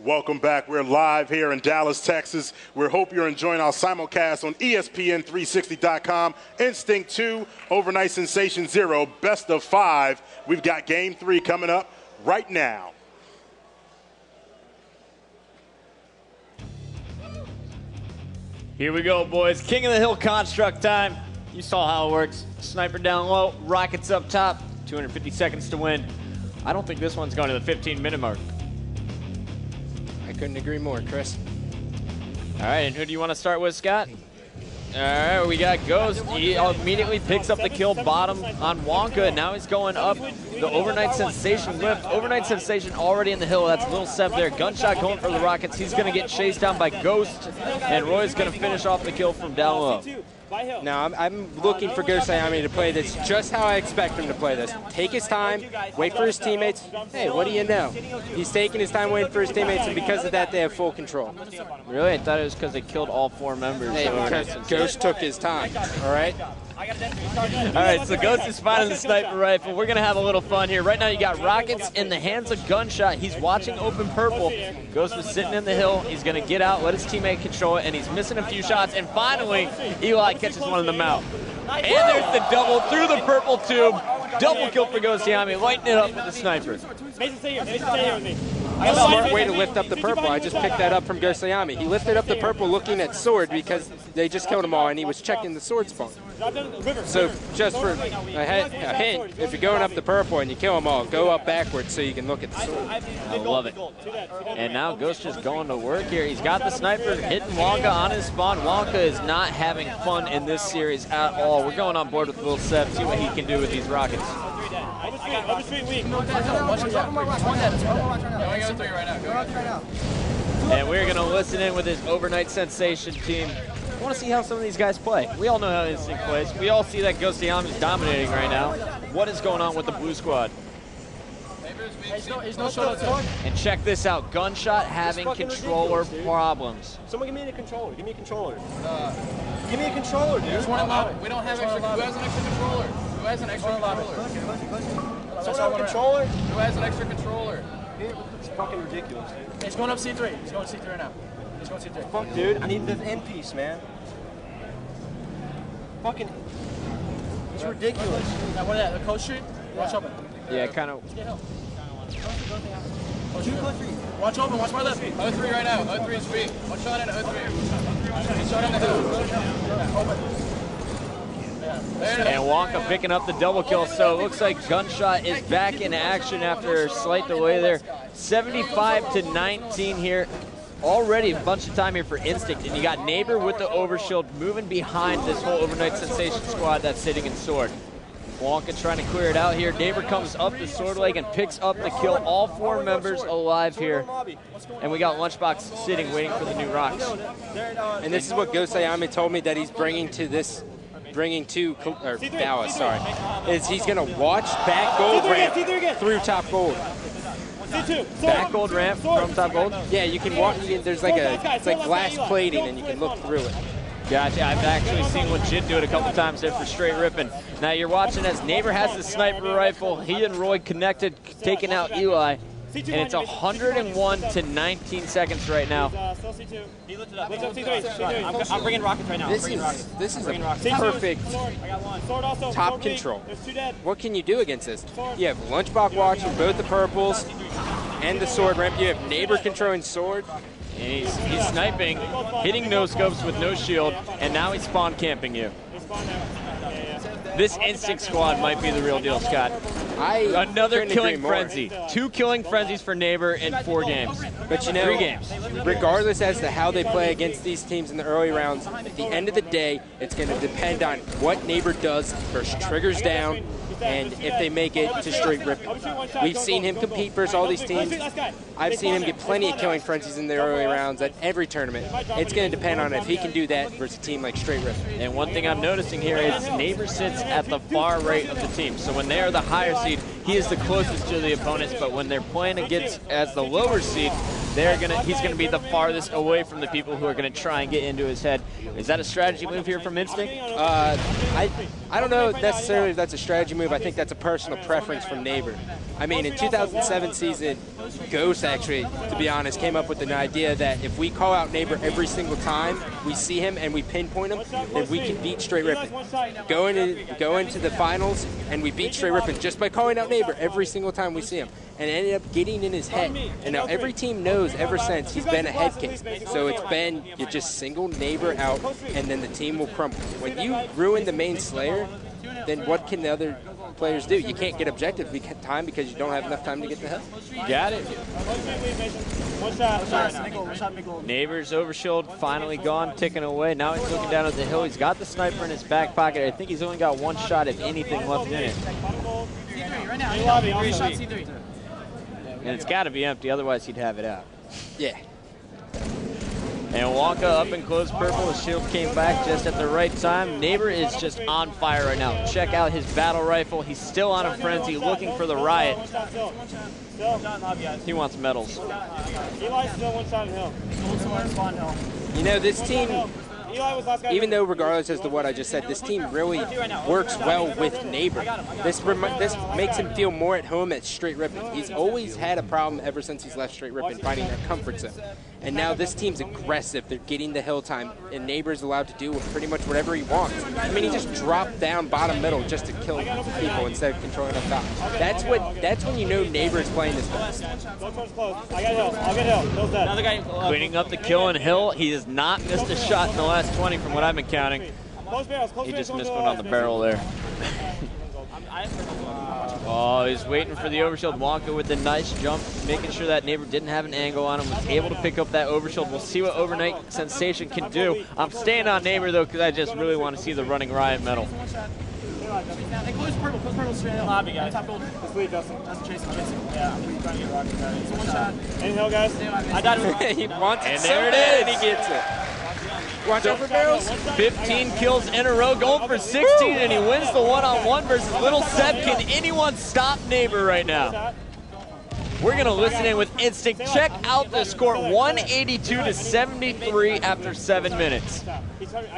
Welcome back. We're live here in Dallas, Texas. We hope you're enjoying our simulcast on ESPN360.com. Instinct 2, Overnight Sensation 0, best of 5. We've got Game 3 coming up right now. Here we go, boys. King of the Hill construct time. You saw how it works. Sniper down low, rockets up top, 250 seconds to win. I don't think this one's going to the 15-minute mark. I couldn't agree more, Chris. All right, and who do you want to start with, Scott? All right, we got Ghost. He immediately picks up the kill bottom on Wonka, and now he's going up the Overnight Sensation lift. Overnight Sensation already in the hill. That's Lil Seb there. Gunshot going for the rockets. He's going to get chased down by Ghost, and Roy's going to finish off the kill from down low. Now, I'm looking for Ghostayame to play this just how I expect him to play this. Take his time, wait for his teammates. Hey, what do you know? He's taking his time waiting for his teammates, and because of that, they have full control. Really? I thought it was because they killed all 4 members. Hey, because Ghost took his time, all right? All right, so Ghost is finding the sniper rifle. We're going to have a little fun here. Right now, you got rockets in the hands of Gunshot. He's watching open purple. Ghost is sitting in the hill. He's going to get out, let his teammate control it, and he's missing a few shots. And finally, Eli catches one in the mouth. And there's the double through the purple tube. Double kill for Ghostayame, lighting it up with the sniper. Mason, stay here. Mason, stay here with me. A smart way to lift up the purple. I just picked that up from Ghostayame. He lifted up the purple looking at sword because they just killed them all, and he was checking the sword spawn. So just for a hint, if you're going up the purple and you kill them all, go up backwards so you can look at the sword. I love it. And now Ghost just going to work here. He's got the sniper hitting Wonka on his spawn. Wonka is not having fun in this series at all. We're going on board with Lil Seb, see what he can do with these rockets. And we're going to listen in with his Overnight Sensation team. I want to see how some of these guys play. We all know how Instinct plays. We all see that Ghostayame is dominating right now. What is going on with the blue squad? And check this out. Gunshot having controller problems. Someone give me the controller. Give me a controller. Give me a controller, dude. We don't have extra. Who has an extra controller? Who has an extra controller? Someone have a controller? Who has an extra controller? It's fucking ridiculous, dude. He's going up C3. He's going C3 right now. He's going C3. Fuck, dude. I need the end piece, man. Fucking. It's ridiculous. Now, what is that? The coast street? Watch open. Yeah, kind of. Watch open. Watch my left. O3 right now. O3 is free. One shot in O3. One shot in the hill. Open. And Wonka picking up the double kill, so it looks like Gunshot is back in action after a slight delay there. 75 to 19 here. Already a bunch of time here for Instinct, and you got Neighbor with the overshield moving behind this whole Overnight Sensation squad that's sitting in sword. Wonka trying to clear it out here. Neighbor comes up the sword leg and picks up the kill. All 4 members alive here. And we got Lunchbox sitting, waiting for the new rocks. And this is what Ghostayame told me that he's bringing to Dallas, is he's going to watch back gold ramp through top gold. Back gold ramp from top gold? Yeah, you can walk, there's like it's like glass plating and you can look through it. Gotcha. I've actually seen Legit do it a couple times there for straight ripping. Now you're watching as Neighbor has the sniper rifle. He and Roy connected, taking out Eli. And it's 101 to 19 seconds right now. I'm bringing rockets right now. This is a perfect top control. What can you do against this? You have Lunchbox watching both the purples and the sword ramp. You have Neighbor controlling sword. And he's sniping, hitting no scopes with no shield, and now he's spawn camping you. This Instinct squad might be the real deal, Scott. Another killing frenzy. 2 killing frenzies for Neighbor in 4 games. But you know, 3 games. Regardless as to how they play against these teams in the early rounds, at the end of the day, it's going to depend on what Neighbor does versus triggers down and if they make it to straight ripping. We've seen him compete versus all these teams. I've seen him get plenty of killing frenzies in the early rounds at every tournament. It's going to depend on if he can do that versus a team like straight ripping. And one thing I'm noticing here is Neighbor sits at the far right of the team. So when they are the higher seed, he is the closest to the opponents, but when they're playing against as the lower seed, he's gonna be the farthest away from the people who are gonna try and get into his head. Is that a strategy move here from Instinct? I don't know necessarily if that's a strategy move. I think that's a personal preference from Neighbor. I mean, in 2007 season, Ghost actually, to be honest, came up with an idea that if we call out Neighbor every single time we see him and we pinpoint him, then we can beat Straight Rippin. Go into the finals and we beat Straight Rippin just by calling out Neighbor every single time we see him, and ended up getting in his head. And now every team knows ever since he's been a head case. So it's been, you just single Neighbor out and then the team will crumble. When you ruin the main Slayer, then what can the other players do? You can't get objective time because you don't have enough time to get the hill. Got it. Neighbor's overshield finally gone, ticking away. Now he's looking down at the hill. He's got the sniper in his back pocket. I think he's only got one shot, if anything, left in it. And it's got to be empty, otherwise he'd have it out. Yeah. And Wonka up in close purple. His shield came back just at the right time. Neighbor is just on fire right now. Check out his battle rifle. He's still on a frenzy, looking for the riot. He wants medals. You know, this team, even though regardless as to what I just said, this team really works well with Neighbor. This makes him feel more at home at Straight Rippin. He's always had a problem ever since he's left Straight Rippin, finding a comfort zone. And now this team's aggressive. They're getting the hill time, and Neighbor's allowed to do pretty much whatever he wants. I mean, he just dropped down bottom middle just to kill people instead of controlling up top. That's when you know Neighbor's playing his best. Another guy Cleaning up the kill in hill. He has not missed a shot in the last 20 from what I've been counting. He just missed one on the barrel there. Oh, he's waiting for the overshield. Wonka with the nice jump, making sure that Neighbor didn't have an angle on him, was able to pick up that overshield. We'll see what Overnight Sensation can do. I'm staying on Neighbor, though, because I just really want to see the running riot medal. They close purple straight in lobby, guys. Top gold. Just lead, Justin. Justin chasing. Yeah, I'm trying to get rocked. It's one shot. In hill, guys. I died. He wants it. And So there it bad, is. and he gets it. Watch out for barrels. 15 kills in a row, going for 16, and he wins the one-on-one versus Little Seb. Can anyone stop Neighbor right now? We're going to listen in with Instinct. Check out the score, 182-73 after 7 minutes. I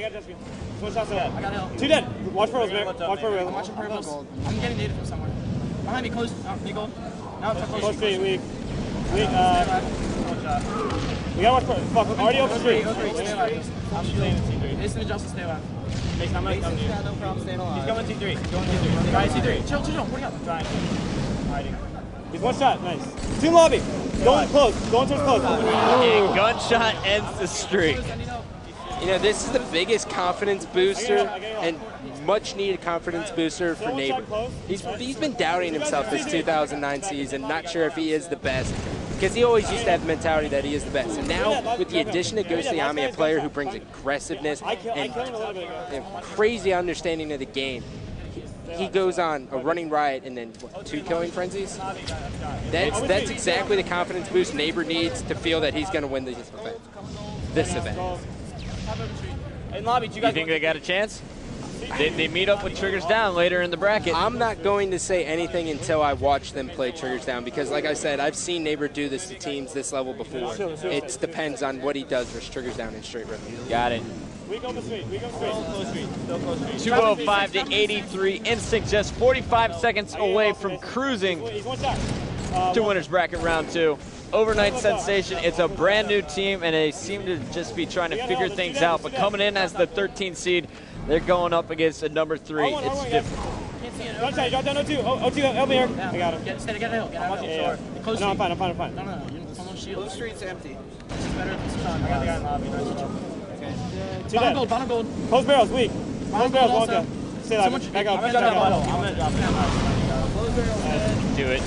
got Justin. One shot, so I got hill. Two dead. Watch pearls, man. Watch pearls. I'm watching purple. I'm getting Naded from somewhere. Behind me, close. Big gold. Now I'm close. Close street, weak. Weak, one shot. We gotta watch pearls. Fuck, already open street. I'm staying in T3. Jason and Justin, stay alive. Mason, I'm gonna come to you. No problem staying alive. He's going T3. He's going T3. Try T3. Chill. What do you got? Trying. Hiding. He's one shot. Nice. Team lobby. Going close. Going towards close. And Gunshot ends the streak. You know, this is the biggest confidence booster and much needed confidence booster for Neighbor. He's been doubting himself this 2009 season, not sure if he is the best, because he always used to have the mentality that he is the best. And now, with the addition of Ghostayame, a player who brings aggressiveness and crazy understanding of the game, he goes on a running riot and then, what, 2 killing frenzies? That's exactly the confidence boost Neighbor needs to feel that he's going to win this event. You think they got a chance? They meet up with Triggers Down later in the bracket. I'm not going to say anything until I watch them play Triggers Down, because like I said, I've seen Neighbor do this to teams this level before. It depends on what he does versus Triggers Down and Straight Rippin. Got it. We go straight. Close street. Still close street. 205-83. Instinct just 45 seconds away from cruising to winners bracket round 2. Overnight Sensation, it's a brand new team, and they seem to just be trying to figure things out. But coming in as the 13th seed, they're going up against a number 3. It's different. One shot, drop down 0-2. 0-2, help me here. I got him. Get a hill. Close street. No, I'm fine. No. Close street's empty. This is better than this time. I got the guy in the lobby. Bottom gold. Close barrels, weak. Close barrels, Wonka. Stay alive. Back up. I'm gonna drop it. Close barrels. Do it.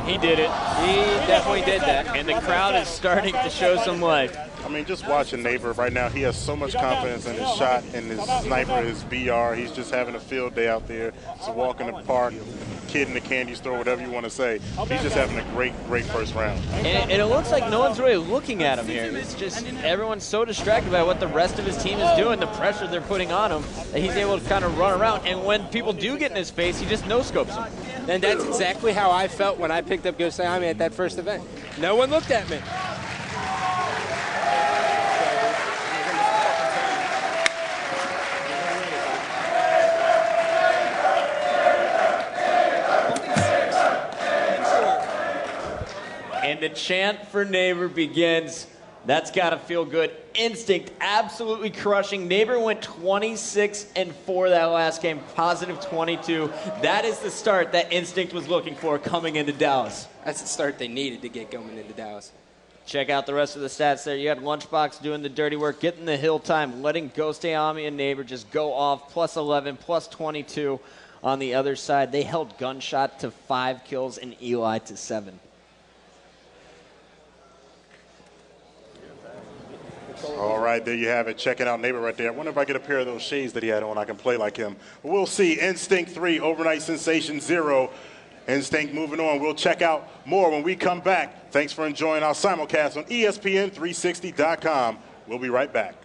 He did it. He definitely did that. And the crowd is starting to show some life. I mean, just watching Neighbor right now, he has so much confidence in his shot and his sniper, his BR. He's just having a field day out there. It's a walk in the park, kid in the candy store, whatever you want to say. He's just having a great first round. And it looks like no one's really looking at him here. It's just everyone's so distracted by what the rest of his team is doing, the pressure they're putting on him, that he's able to kind of run around. And when people do get in his face, he just no-scopes them. And that's exactly how I felt when I picked up Ghostayame at that first event. No one looked at me. And the chant for Neighbor begins. That's got to feel good. Instinct absolutely crushing. Neighbor went 26-4 that last game, positive 22. That is the start that Instinct was looking for coming into Dallas. That's the start they needed to get going into Dallas. Check out the rest of the stats there. You had Lunchbox doing the dirty work, getting the hill time, letting Ghostayame and Neighbor just go off, plus 11, plus 22 on the other side. They held Gunshot to 5 kills and Eli to 7. All right, there you have it. Checking out Neighbor right there. I wonder if I get a pair of those shades that he had on, I can play like him. We'll see. Instinct 3, Overnight Sensation 0. Instinct moving on. We'll check out more when we come back. Thanks for enjoying our simulcast on ESPN360.com. We'll be right back.